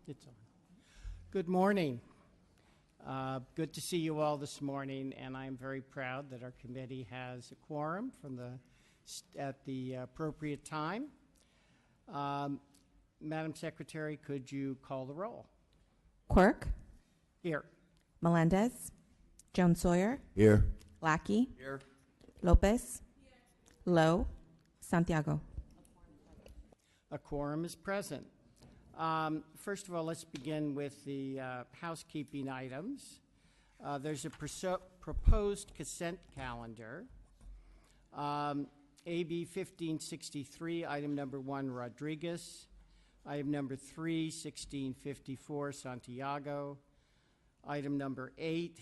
It's on. Good morning. Good to see you all this morning, and I'm very proud that our committee has a quorum at the appropriate time. Madam Secretary, could you call the roll? Quirk, Here. Melendez, Jones Sawyer, Here. Lackey, Here. Lopez, Lowe, Santiago. A quorum is present. First of all, let's begin with the housekeeping items. There's a proposed consent calendar. AB 1563, item number 1, Rodriguez. Item number 3, 1654, Santiago. Item number 8,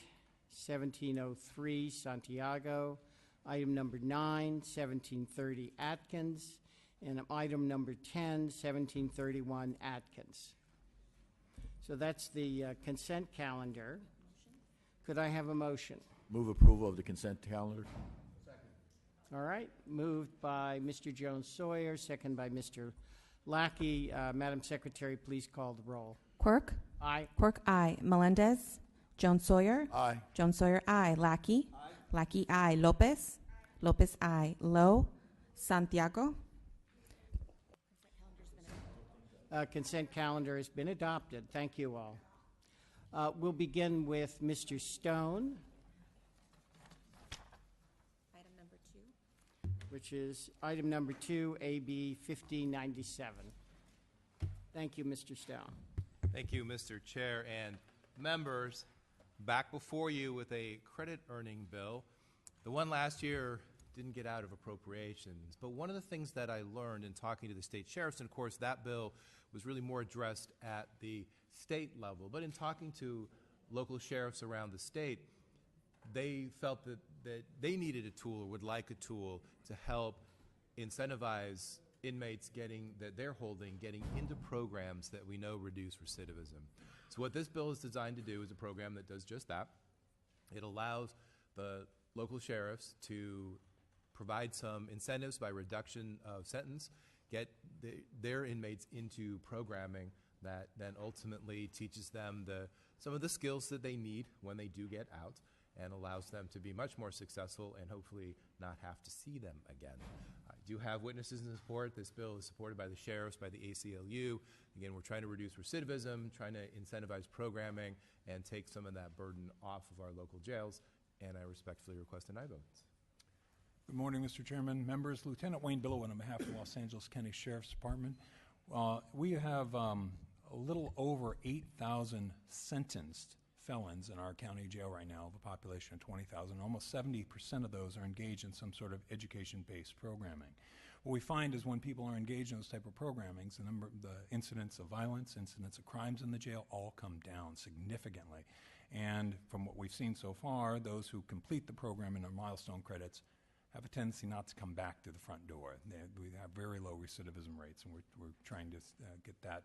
1703, Santiago. Item number 9, 1730, Atkins. And item number 10, 1731, Atkins. So that's the consent calendar. Could I have a motion? Move approval of the consent calendar. Second. All right. Moved by Mr. Jones Sawyer, second by Mr. Lackey. Madam Secretary, please call the roll. Quirk, Aye. Quirk, aye. Melendez, Jones Sawyer, Aye. Jones Sawyer, aye. Lackey, Lackey, aye. Lopez, Lopez, aye. Lowe, Santiago. Consent calendar has been adopted. Thank you all. We'll begin with Mr. Stone. Item number 2. Which is item number 2, AB 1597. Thank you, Mr. Stone. Thank you, Mr. Chair and members. Back before you with a credit earning bill. The one last year didn't get out of appropriations, but one of the things that I learned in talking to the state sheriffs, and of course that bill was really more addressed at the state level, but in talking to local sheriffs around the state, they felt that they needed a tool or would like a tool to help incentivize inmates getting into programs that we know reduce recidivism. So what this bill is designed to do is a program that does just that. It allows the local sheriffs to provide some incentives by reduction of sentence, get their inmates into programming that then ultimately teaches them some of the skills that they need when they do get out and allows them to be much more successful and hopefully not have to see them again. I do have witnesses in support. This bill is supported by the sheriffs, by the ACLU. Again, we're trying to reduce recidivism, trying to incentivize programming, and take some of that burden off of our local jails, and I respectfully request an aye vote. Good morning, Mr. Chairman, members. Lieutenant Wayne Billow on behalf of the Los Angeles County Sheriff's Department. We have a little over 8,000 sentenced felons in our county jail right now, of a population of 20,000. Almost 70% of those are engaged in some sort of education-based programming. What we find is when people are engaged in those type of programming, the incidents of violence, incidents of crimes in the jail all come down significantly. And from what we've seen so far, those who complete the program in their milestone credits have a tendency not to come back to the front door. We have very low recidivism rates, and we're trying to get that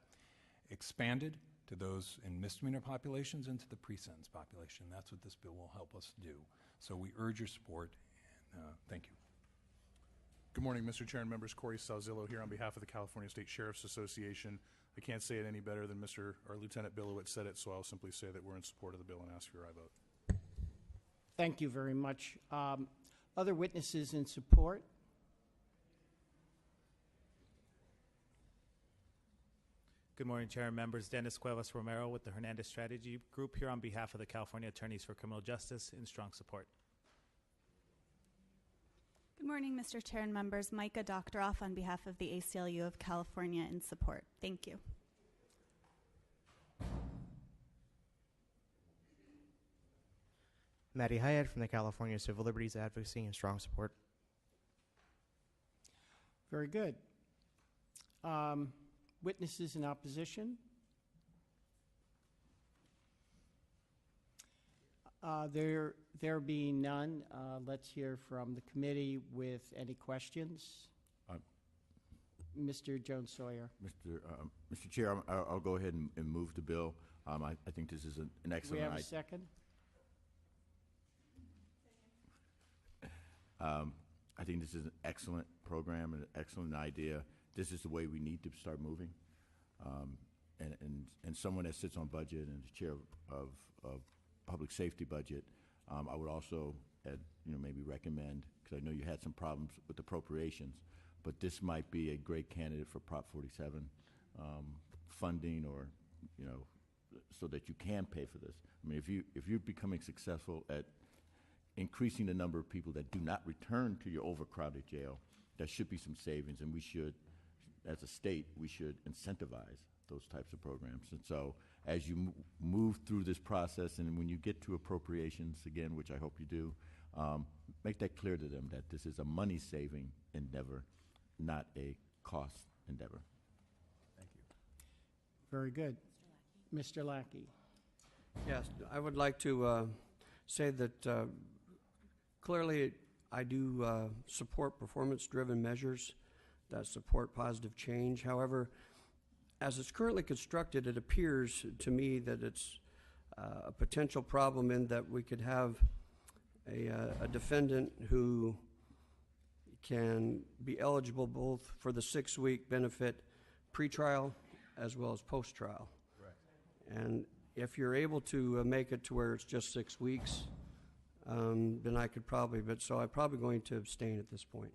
expanded to those in misdemeanor populations and to the pre-sentence population. That's what this bill will help us do. So we urge your support, and thank you. Good morning, Mr. Chair and members. Corey Salzillo here on behalf of the California State Sheriff's Association. I can't say it any better than Lieutenant Billowitz said it, so I'll simply say that we're in support of the bill and ask for your aye vote. Thank you very much. Other witnesses in support? Good morning, Chair and members. Dennis Cuevas Romero with the Hernandez Strategy Group here on behalf of the California Attorneys for Criminal Justice in strong support. Good morning, Mr. Chair and members. Micah Doctoroff on behalf of the ACLU of California in support. Thank you. Maddie Hyatt from the California Civil Liberties Advocacy in strong support. Very good. Witnesses in opposition? There being none, let's hear from the committee with any questions. Mr. Jones Sawyer. Mr. Chair, I'll go ahead and move the bill. I think this is an excellent idea. Do we have a second? I think this is an excellent program and an excellent idea. This is the way we need to start moving. and someone that sits on budget and is chair of public safety budget, I would also, maybe recommend, because I know you had some problems with appropriations, but this might be a great candidate for Prop 47 funding, or, so that you can pay for this. I mean, if you're becoming successful at increasing the number of people that do not return to your overcrowded jail, there should be some savings, and we should, as a state, we should incentivize those types of programs. And so as you move through this process, and when you get to appropriations, again, which I hope you do, make that clear to them that this is a money-saving endeavor, not a cost endeavor. Thank you. Very good. Mr. Lackey. Yes, I would like to say that clearly I do support performance-driven measures that support positive change. However, as it's currently constructed, it appears to me that it's a potential problem in that we could have a defendant who can be eligible both for the 6-week benefit pretrial as well as post-trial. And if you're able to make it to where it's just 6 weeks, then I could probably, so I'm probably going to abstain at this point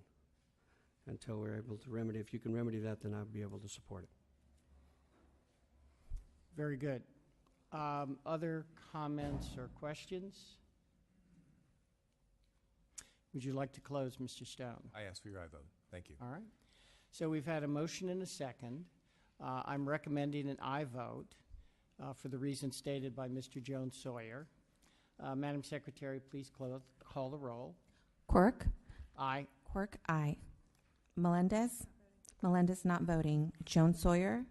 until we're able to remedy. If you can remedy that, then I'll be able to support it. Very good. Other comments or questions? Would you like to close, Mr. Stone? I ask for your aye vote. Thank you. All right. So we've had a motion and a second. I'm recommending an aye vote for the reasons stated by Mr. Jones Sawyer. Madam Secretary, please call the roll. Quirk, Aye. Quirk, aye. Melendez, Melendez not voting. Jones Sawyer,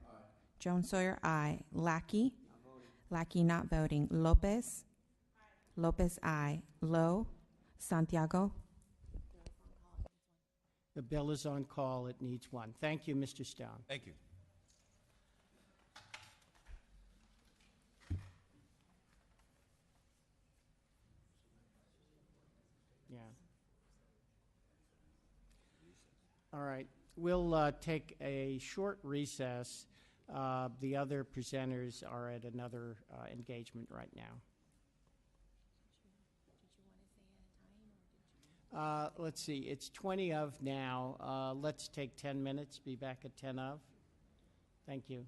Jones Sawyer, aye. Lackey, Lackey not voting. Lopez, Lopez, aye. Lowe, Santiago, The bill is on call. It needs one. Thank you, Mr. Stone. Thank you. Yeah. All right. We'll take a short recess. The other presenters are at another engagement right now. Let's see. It's 20 of now. Let's take 10 minutes. Be back at 10 of. Thank you.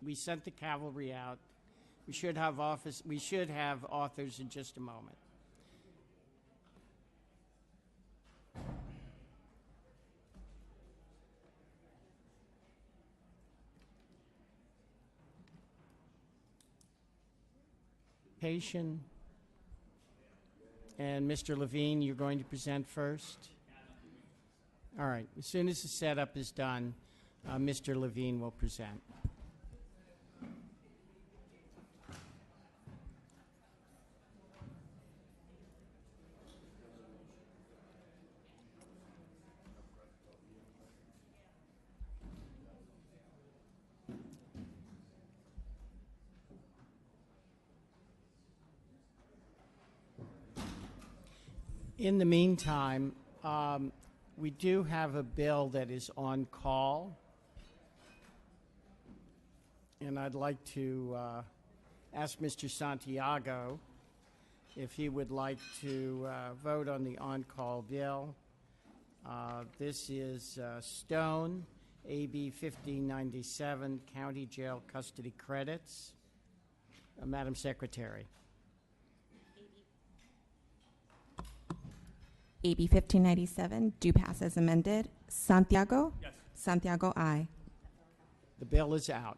We sent the cavalry out. We should have authors in just a moment. Patient. And Mr. Levine, you're going to present first? All right. As soon as the setup is done, Mr. Levine will present. In the meantime, we do have a bill that is on call, and I'd like to ask Mr. Santiago if he would like to vote on the on-call bill. This is Stone, AB 1597, County Jail Custody Credits. Madam Secretary. AB 1597, do pass as amended. Santiago? Yes. Santiago, aye. The bill is out.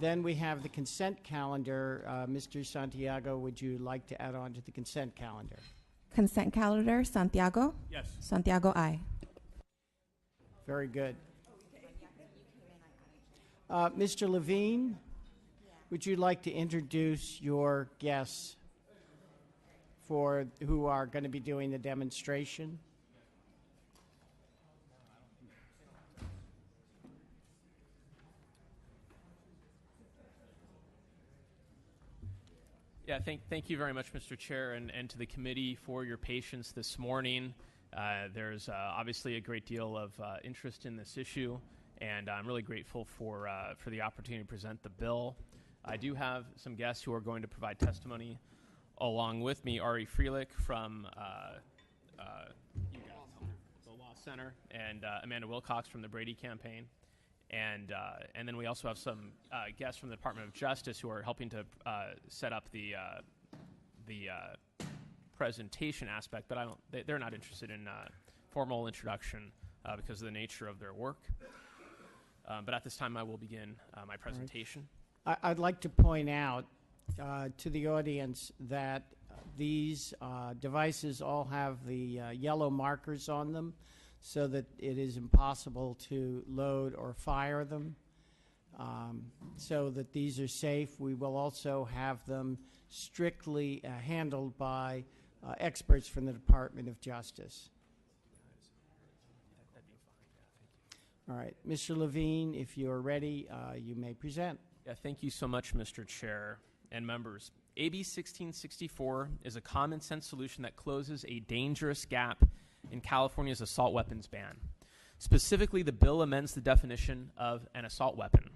Then we have the consent calendar. Mr. Santiago, would you like to add on to the consent calendar? Consent calendar, Santiago? Yes. Santiago, aye. Very good. Mr. Levine, would you like to introduce your guests for who are going to be doing the demonstration? Yeah, thank you very much, Mr. Chair, and to the committee for your patience this morning. There's obviously a great deal of interest in this issue, and I'm really grateful for the opportunity to present the bill. I do have some guests who are going to provide testimony along with me. Ari Freelich from the Law Center, and Amanda Wilcox from the Brady Campaign. And then we also have some guests from the Department of Justice who are helping to set up the presentation aspect, but they're not interested in formal introduction because of the nature of their work. But at this time, I will begin my presentation. I'd like to point out to the audience that these devices all have the yellow markers on them so that it is impossible to load or fire them. So that these are safe. We will also have them strictly handled by experts from the Department of Justice. All right, Mr. Levine, if you're ready, you may present. Yeah, thank you so much, Mr. Chair and members. AB 1664 is a common sense solution that closes a dangerous gap in California's assault weapons ban. Specifically, the bill amends the definition of an assault weapon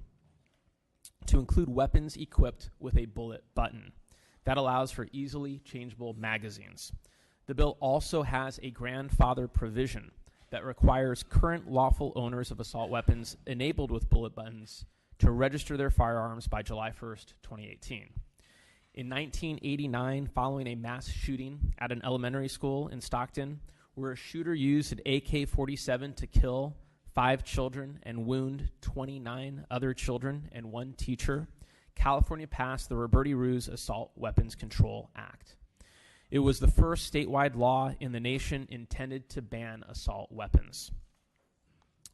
to include weapons equipped with a bullet button that allows for easily changeable magazines. The bill also has a grandfather provision that requires current lawful owners of assault weapons enabled with bullet buttons to register their firearms by July 1st, 2018. In 1989, following a mass shooting at an elementary school in Stockton, where a shooter used an AK-47 to kill 5 children and wound 29 other children and 1 teacher, California passed the Roberti Ruiz Assault Weapons Control Act. It was the first statewide law in the nation intended to ban assault weapons.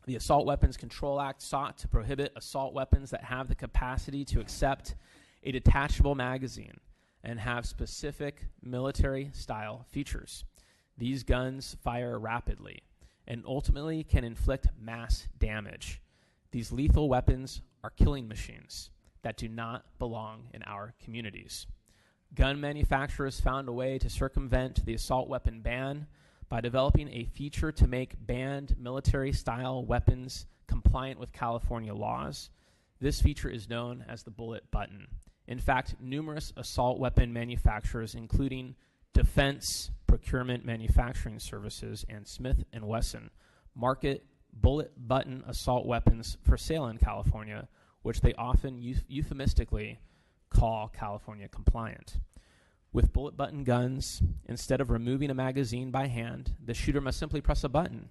The Assault Weapons Control Act sought to prohibit assault weapons that have the capacity to accept a detachable magazine and have specific military-style features. These guns fire rapidly and ultimately can inflict mass damage. These lethal weapons are killing machines that do not belong in our communities. Gun manufacturers found a way to circumvent the assault weapon ban by developing a feature to make banned military-style weapons compliant with California laws. This feature is known as the bullet button. In fact, numerous assault weapon manufacturers, including Defense Procurement Manufacturing Services and Smith & Wesson, market bullet button assault weapons for sale in California, which they often euphemistically call California compliant. With bullet button guns, instead of removing a magazine by hand, the shooter must simply press a button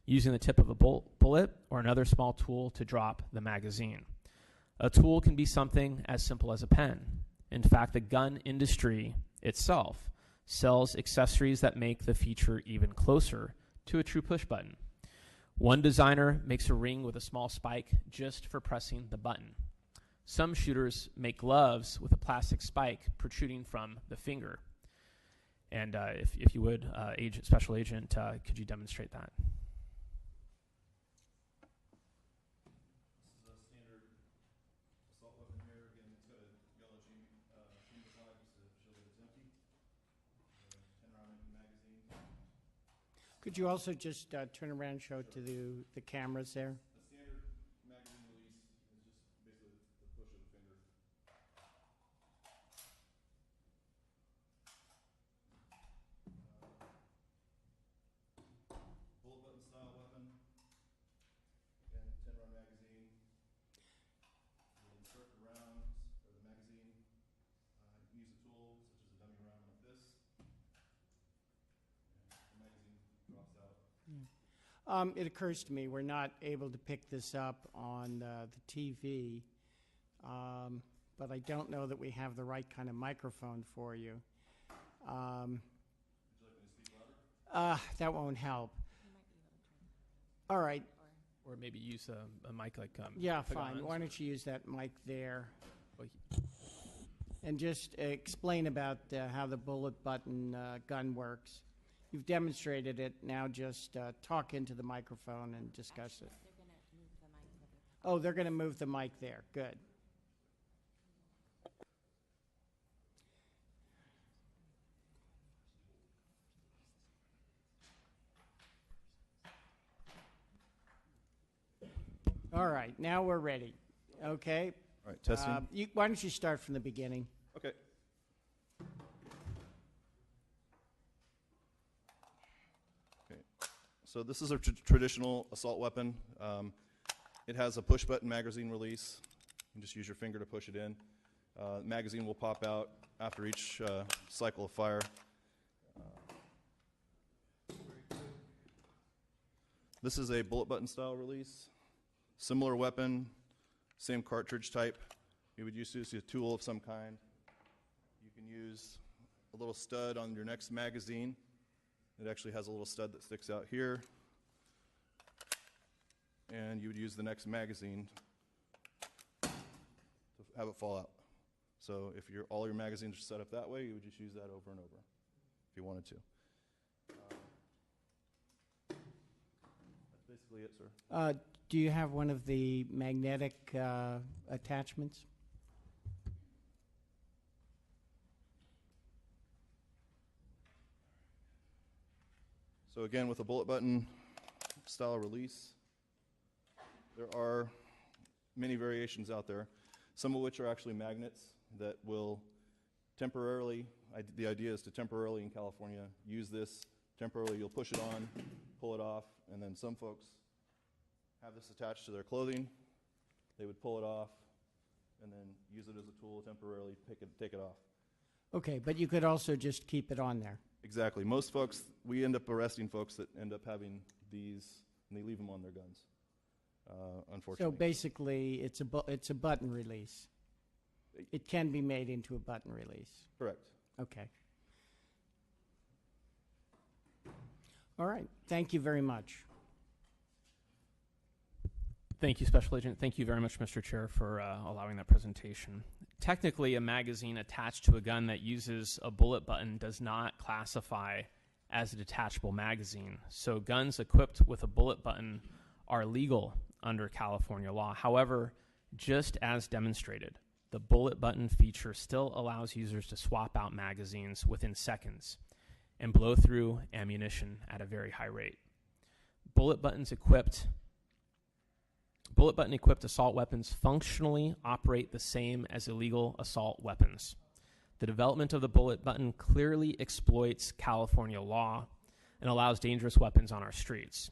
using the tip of a bullet or another small tool to drop the magazine. A tool can be something as simple as a pen. In fact, the gun industry itself sells accessories that make the feature even closer to a true push button. One designer makes a ring with a small spike just for pressing the button. Some shooters make gloves with a plastic spike protruding from the finger. And if you would, Special Agent, could you demonstrate that? This is a standard assault weapon here. Again, it's got a yellow chain flag just to show that it's empty. 10-round empty magazine. Could you also just turn around and show it to the cameras there? The standard magazine release is just basically the push of the finger. Bullet button style weapon. Again, 10-round magazine. We'll insert the rounds or the magazine. You can use a tool such as a dummy round like this. And the magazine drops out. It occurs to me we're not able to pick this up on the TV, but I don't know that we have the right kind of microphone for you. Would you like me to speak louder? That won't help. All right. Or maybe use a mic like Yeah, Pagans. fine. Why don't you use that mic there? Well, And just explain about how the bullet button gun works. You've demonstrated it. Now just talk into the microphone and discuss it. Oh, they're going to move the mic there. Good. All right, now we're ready. Okay. All right, testing. Why don't you start from the beginning? Okay. Okay. So this is a traditional assault weapon. It has a push-button magazine release. You just use your finger to push it in. Magazine will pop out after each cycle of fire. This is a bullet button style release. Similar weapon, same cartridge type. You would use a tool of some kind. You can use a little stud on your next magazine. It actually has a little stud that sticks out here. And you would use the next magazine to have it fall out. So if all your magazines are set up that way, you would just use that over and over if you wanted to. That's basically it, sir. Do you have one of the magnetic attachments? So again, with a bullet button style release, there are many variations out there, some of which are actually magnets that will temporarily, the idea is to temporarily in California use this. Temporarily you'll push it on, pull it off, and then some folks have this attached to their clothing. They would pull it off and then use it as a tool, temporarily take it off. Okay, but you could also just keep it on there. Exactly. Most folks, we end up arresting folks that end up having these, and they leave them on their guns, unfortunately. So basically, it's a button release. It can be made into a button release. Correct. Okay. All right. Thank you very much. Thank you, Special Agent. Thank you very much, Mr. Chair, for allowing that presentation. Technically, a magazine attached to a gun that uses a bullet button does not classify as a detachable magazine. So guns equipped with a bullet button are legal under California law. However, just as demonstrated, the bullet button feature still allows users to swap out magazines within seconds and blow through ammunition at a very high rate. Bullet button equipped assault weapons functionally operate the same as illegal assault weapons. The development of the bullet button clearly exploits California law and allows dangerous weapons on our streets.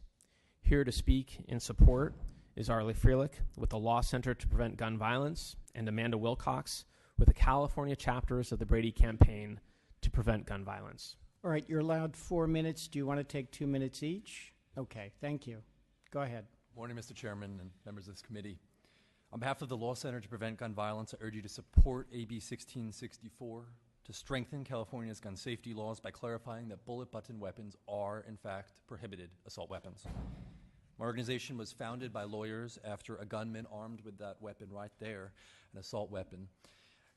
Here to speak in support is Arlie Freelich with the Law Center to Prevent Gun Violence and Amanda Wilcox with the California chapters of the Brady Campaign to Prevent Gun Violence. All right, you're allowed 4 minutes. Do you want to take 2 minutes each? Okay, thank you. Go ahead. Morning, Mr. Chairman and members of this committee. On behalf of the Law Center to Prevent Gun Violence, I urge you to support AB 1664 to strengthen California's gun safety laws by clarifying that bullet button weapons are, in fact, prohibited assault weapons. My organization was founded by lawyers after a gunman armed with that weapon right there, an assault weapon,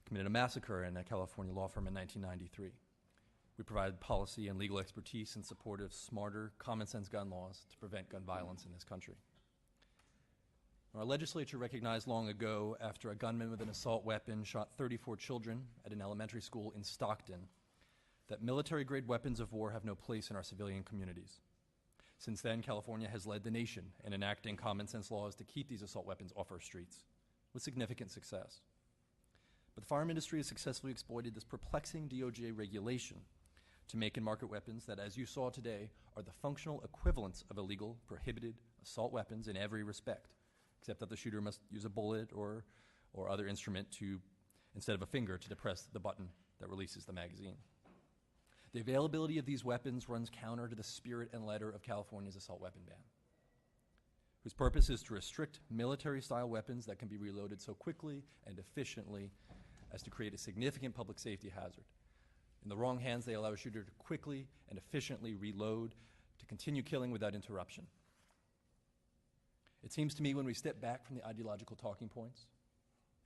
committed a massacre in a California law firm in 1993. We provide policy and legal expertise in support of smarter, common-sense gun laws to prevent gun violence in this country. Our legislature recognized long ago, after a gunman with an assault weapon shot 34 children at an elementary school in Stockton, that military-grade weapons of war have no place in our civilian communities. Since then, California has led the nation in enacting common-sense laws to keep these assault weapons off our streets, with significant success. But the firearm industry has successfully exploited this perplexing DOJ regulation to make and market weapons that, as you saw today, are the functional equivalents of illegal, prohibited assault weapons in every respect, except that the shooter must use a bullet or other instrument instead of a finger to depress the button that releases the magazine. The availability of these weapons runs counter to the spirit and letter of California's assault weapon ban, whose purpose is to restrict military-style weapons that can be reloaded so quickly and efficiently as to create a significant public safety hazard. In the wrong hands, they allow a shooter to quickly and efficiently reload to continue killing without interruption. It seems to me when we step back from the ideological talking points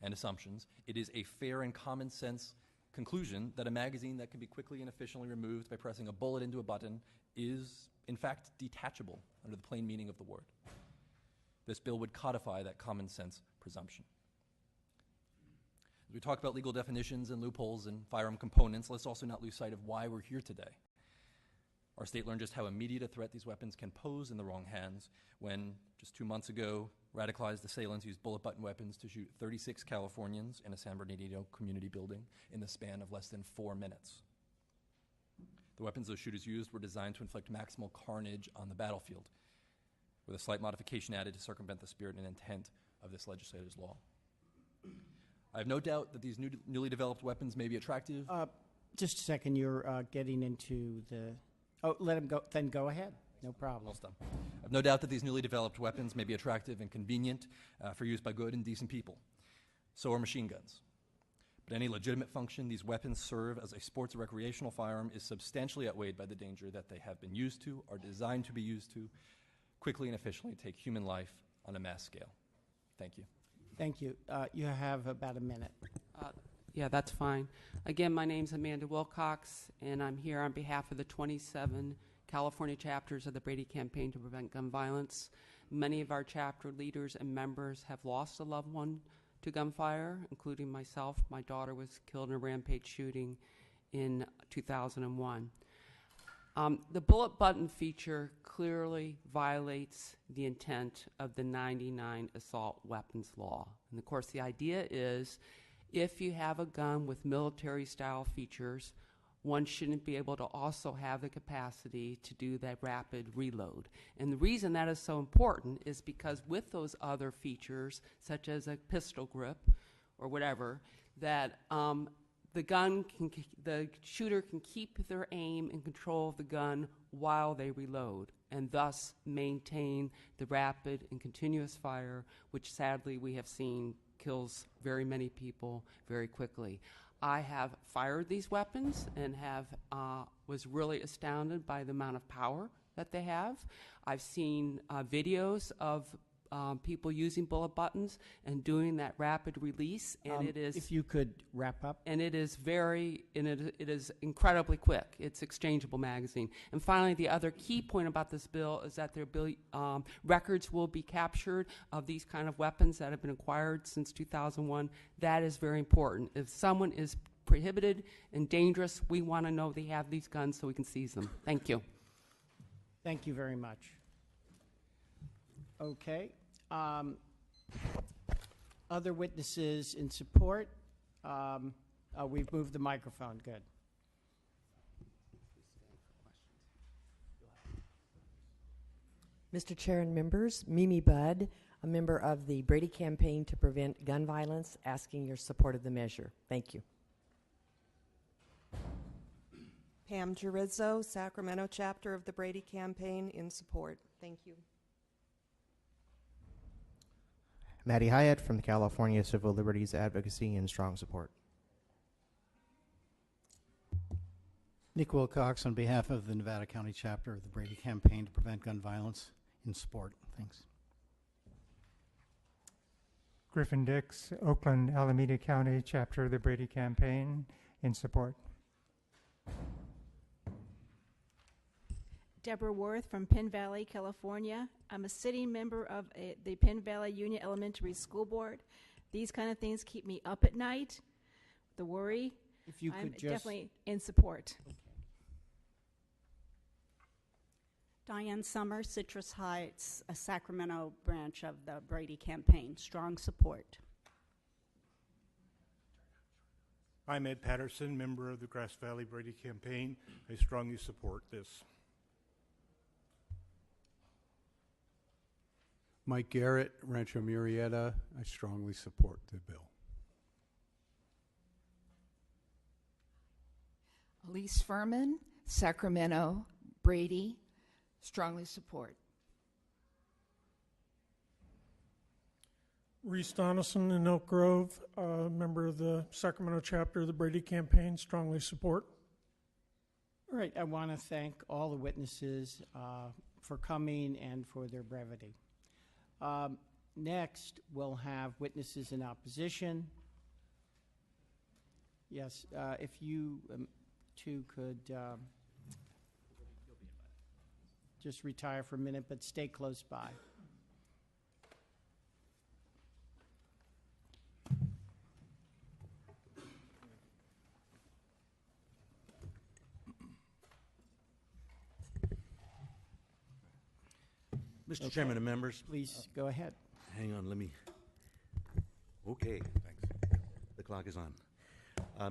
and assumptions, it is a fair and common sense conclusion that a magazine that can be quickly and efficiently removed by pressing a bullet into a button is, in fact, detachable under the plain meaning of the word. This bill would codify that common sense presumption. As we talk about legal definitions and loopholes and firearm components, let's also not lose sight of why we're here today. Our state learned just how immediate a threat these weapons can pose in the wrong hands when, just 2 months ago, radicalized assailants used bullet button weapons to shoot 36 Californians in a San Bernardino community building in the span of less than 4 minutes. The weapons those shooters used were designed to inflict maximal carnage on the battlefield, with a slight modification added to circumvent the spirit and intent of this legislator's law. I have no doubt that these newly developed weapons may be attractive. Just a second, you're getting into the... Oh, let him go, then go ahead. No problem. Almost done. I have no doubt that these newly developed weapons may be attractive and convenient for use by good and decent people. So are machine guns. But any legitimate function these weapons serve as a sports or recreational firearm is substantially outweighed by the danger that they have been used to, are designed to be used to, quickly and efficiently take human life on a mass scale. Thank you. Thank you. You have about a minute. Yeah, that's fine. Again, my name's Amanda Wilcox, and I'm here on behalf of the 27 California chapters of the Brady Campaign to Prevent Gun Violence. Many of our chapter leaders and members have lost a loved one to gunfire, including myself. My daughter was killed in a rampage shooting in 2001. The bullet button feature clearly violates the intent of the 99 assault weapons law. And of course, the idea is if you have a gun with military-style features, one shouldn't be able to also have the capacity to do that rapid reload. And the reason that is so important is because with those other features, such as a pistol grip or whatever, that the shooter can keep their aim and control of the gun while they reload, and thus maintain the rapid and continuous fire, which sadly we have seen kills very many people very quickly. I have fired these weapons and was really astounded by the amount of power that they have. I've seen videos of people using bullet buttons and doing that rapid release, and it is... If you could wrap up. And it is it is incredibly quick. It's exchangeable magazine. And finally, the other key point about this bill is that records will be captured of these kind of weapons that have been acquired since 2001. That is very important. If someone is prohibited and dangerous, we want to know they have these guns so we can seize them. Thank you. Thank you very much. Okay. Other witnesses in support? We've moved the microphone. Good. Mr. Chair and members, Mimi Budd, a member of the Brady Campaign to Prevent Gun Violence, asking your support of the measure. Thank you. Pam Gerizzo, Sacramento chapter of the Brady Campaign, in support. Thank you. Maddie Hyatt from the California Civil Liberties Advocacy, in strong support. Nick Wilcox on behalf of the Nevada County chapter of the Brady Campaign to Prevent Gun Violence, in support. Thanks. Griffin Dix, Oakland Alameda County chapter of the Brady Campaign, in support. Deborah Worth from Penn Valley, California. I'm a sitting member of the Penn Valley Union Elementary School Board. These kind of things keep me up at night, the worry. If you I'm could definitely in support. Diane Summer, Citrus Heights, a Sacramento branch of the Brady Campaign. Strong support. I'm Ed Patterson, member of the Grass Valley Brady Campaign. I strongly support this. Mike Garrett, Rancho Murrieta. I strongly support the bill. Elise Furman, Sacramento, Brady, strongly support. Reese Donaldson in Elk Grove, member of the Sacramento chapter of the Brady Campaign, strongly support. All right, I want to thank all the witnesses for coming and for their brevity. Next, we'll have witnesses in opposition. Yes, if you two could just retire for a minute, but stay close by. Mr. Okay. Chairman and members. Please go ahead. Hang on, let me. Okay. Thanks. The clock is on.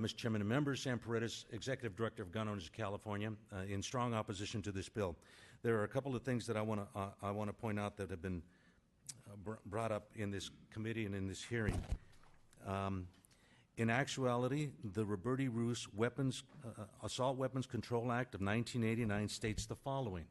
Mr. Chairman and members, Sam Paredes, Executive Director of Gun Owners of California, in strong opposition to this bill. There are a couple of things that I want to point out that have been brought up in this committee and in this hearing. In actuality, the Roberti Roos Assault Weapons Control Act of 1989 states the following.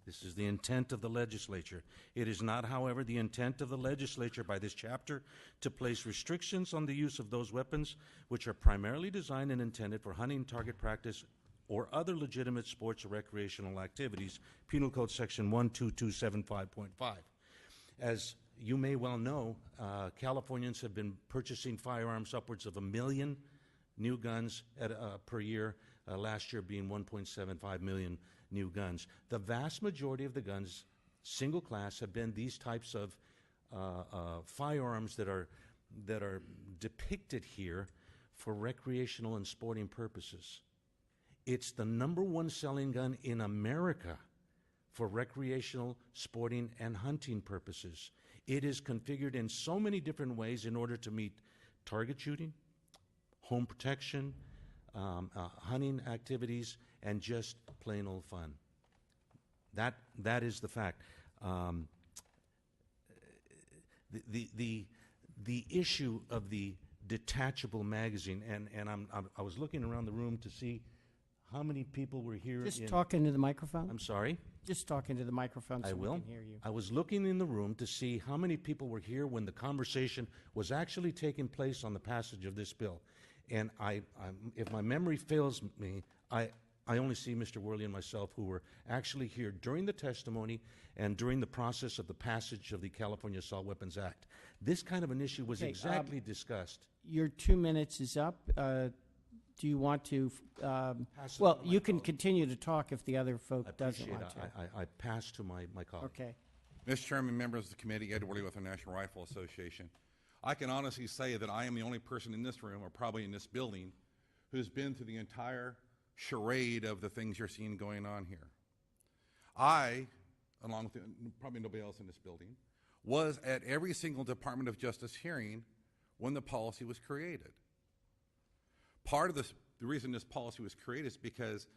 This is the intent of the legislature. It is not, however, the intent of the legislature by this chapter to place restrictions on the use of those weapons which are primarily designed and intended for hunting, target practice, or other legitimate sports or recreational activities, Penal Code Section 12275.5. As you may well know, Californians have been purchasing firearms upwards of 1 million new guns per year, last year being 1.75 million new guns. The vast majority of the guns, single class, have been these types of firearms that are depicted here for recreational and sporting purposes. It's the #1 selling gun in America for recreational, sporting, and hunting purposes. It is configured in so many different ways in order to meet target shooting, home protection, hunting activities, and just plain old fun. That is the fact. The issue of the detachable magazine, and I was looking around the room to see how many people were here. Just talk into the microphone. I'm sorry? Just talk into the microphone so I will. we can hear you. I was looking in the room to see how many people were here when the conversation was actually taking place on the passage of this bill. And if my memory fails me, I only see Mr. Worley and myself who were actually here during the testimony and during the process of the passage of the California Assault Weapons Act. This kind of an issue was Okay, exactly discussed. Your 2 minutes is up. Do you want to? Well, you can continue to talk if the other folk doesn't want to. I pass to my colleague. Okay. Mr. Chairman, members of the committee, Ed Worley with the National Rifle Association. I can honestly say that I am the only person in this room, or probably in this building, who's been through the entire charade of the things you're seeing going on here. I, along with probably nobody else in this building, was at every single Department of Justice hearing when the policy was created. Part of the reason this policy was created is because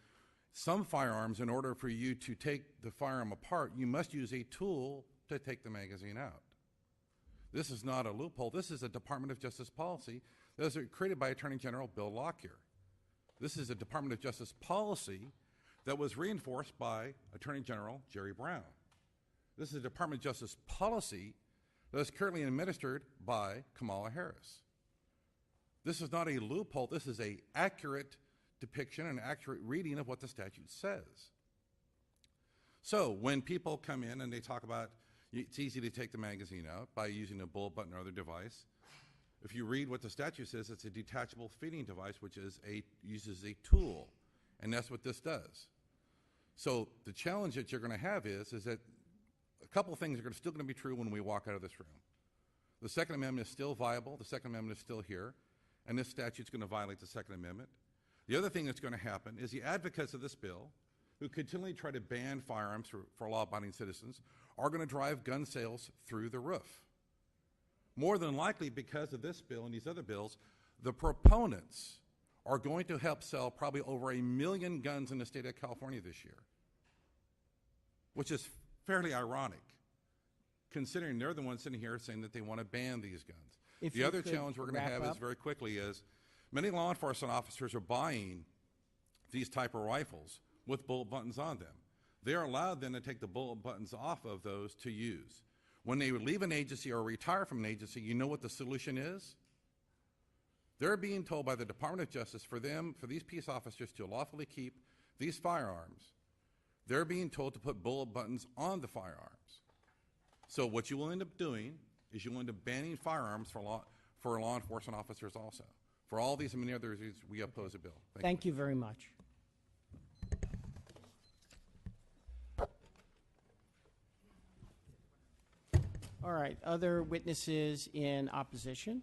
some firearms, in order for you to take the firearm apart, you must use a tool to take the magazine out. This is not a loophole. This is a Department of Justice policy that was created by Attorney General Bill Lockyer. This is a Department of Justice policy that was reinforced by Attorney General Jerry Brown. This is a Department of Justice policy that is currently administered by Kamala Harris. This is not a loophole. This is an accurate depiction and accurate reading of what the statute says. So when people come in and they talk about it's easy to take the magazine out by using a bullet button or other device, if you read what the statute says, it's a detachable feeding device, which uses a tool, and that's what this does. So the challenge that you're going to have is that a couple of things are still going to be true when we walk out of this room. The Second Amendment is still viable. The Second Amendment is still here. And this statute's going to violate the Second Amendment. The other thing that's going to happen is the advocates of this bill, who continually try to ban firearms for law-abiding citizens, are going to drive gun sales through the roof. More than likely, because of this bill and these other bills, the proponents are going to help sell probably over 1 million guns in the state of California this year, which is fairly ironic, considering they're the ones sitting here saying that they want to ban these guns. The other challenge we're going to have is very quickly is many law enforcement officers are buying these type of rifles with bullet buttons on them. They're allowed then to take the bullet buttons off of those to use. When they leave an agency or retire from an agency, you know what the solution is? They're being told by the Department of Justice for these peace officers to lawfully keep these firearms. They're being told to put bullet buttons on the firearms. So what you will end up doing is you will end up banning firearms for law enforcement officers also. For all these and many other reasons, we oppose the bill. Thank you very much. All right, other witnesses in opposition?